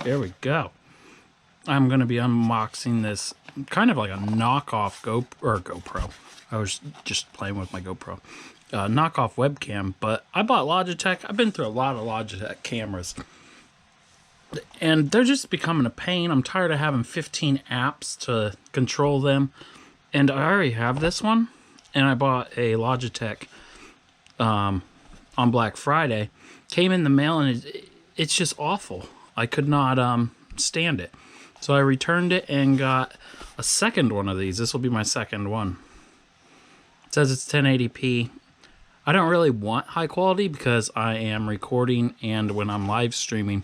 There we go. I'm going to be unboxing this kind of like a knockoff GoPro. I was just playing with my GoPro. Knockoff webcam, but I bought Logitech. I've been through a lot of Logitech cameras, and they're just becoming a pain. I'm tired of having 15 apps to control them, and I already have this one, and I bought a Logitech on Black Friday. Came in the mail, and it's just awful. I could not stand it. So I returned it and got a second one of these. This will be my second one. It says it's 1080p. I don't really want high quality because I am recording, and when I'm live streaming,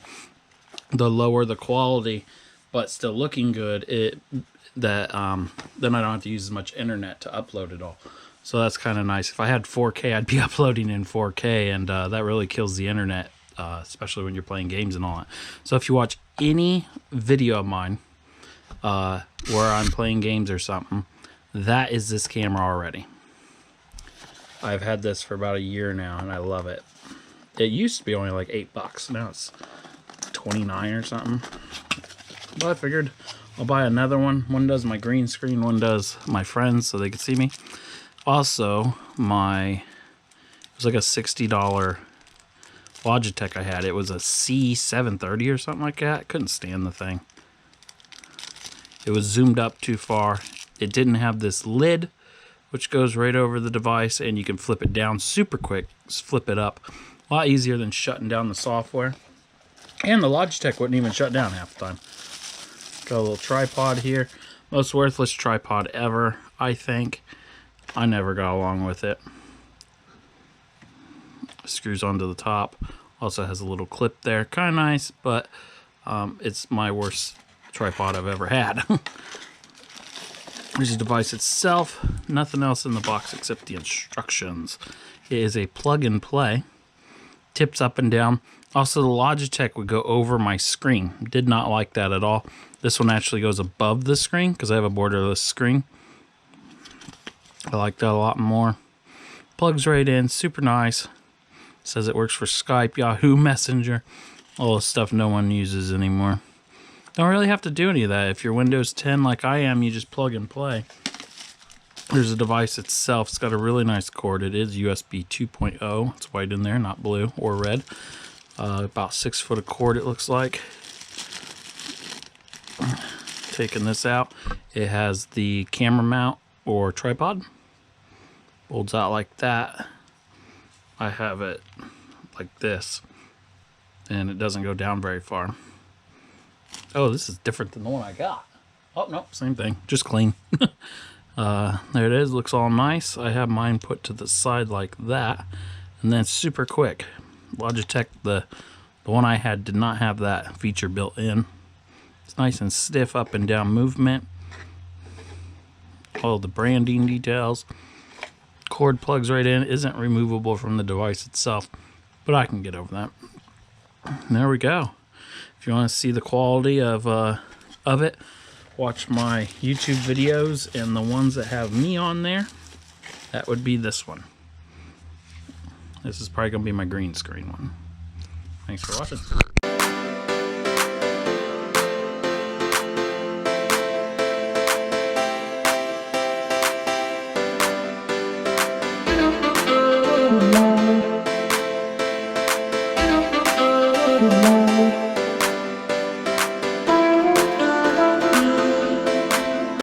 the lower the quality but still looking good, then I don't have to use as much internet to upload it all. So that's kind of nice. If I had 4K, I'd be uploading in 4K, and that really kills the internet, especially when you're playing games and all that. So if you watch any video of mine where I'm playing games or something, that is this camera already. I've had this for about a year now, and I love it. It used to be only like $8. Now it's 29 or something. But I figured I'll buy another one. One does my green screen, one does my friends so they can see me. Also, it was like a $60 Logitech I had. It was a C730 or something like that. I couldn't stand the thing. It was zoomed up too far. It didn't have this lid, which goes right over the device, and you can flip it down super quick. Just flip it up. A lot easier than shutting down the software. And the Logitech wouldn't even shut down half the time. Got a little tripod here. Most worthless tripod ever, I think. I never got along with it. Screws onto the top. Also has a little clip there. Kind of nice, but it's my worst tripod I've ever had. Here's the device itself. Nothing else in the box except the instructions. It is a plug and play. Tips up and down. Also, the Logitech would go over my screen. Did not like that at all. This one actually goes above the screen because I have a borderless screen. I like that a lot more. Plugs right in. Super nice. Says it works for Skype, Yahoo Messenger. All the stuff no one uses anymore. Don't really have to do any of that. If you're Windows 10 like I am, you just plug and play. There's the device itself. It's got a really nice cord. It is USB 2.0. It's white in there, not blue or red. About 6 foot of cord, it looks like. Taking this out, it has the camera mount or tripod. Folds out like that. I have it like this, and it doesn't go down very far. Oh, this is different than the one I got. Oh, no, same thing, just clean. There it is, looks all nice. I have mine put to the side like that, and then super quick. Logitech, the one I had did not have that feature built in. It's nice and stiff up and down movement. All the branding details. Cord plugs right in. Isn't removable from the device itself, but I can get over that. And there we go. If you want to see the quality of it, watch my YouTube videos, and the ones that have me on there, that would be this one. This is probably going to be my green screen one. Thanks for watching. Good morning.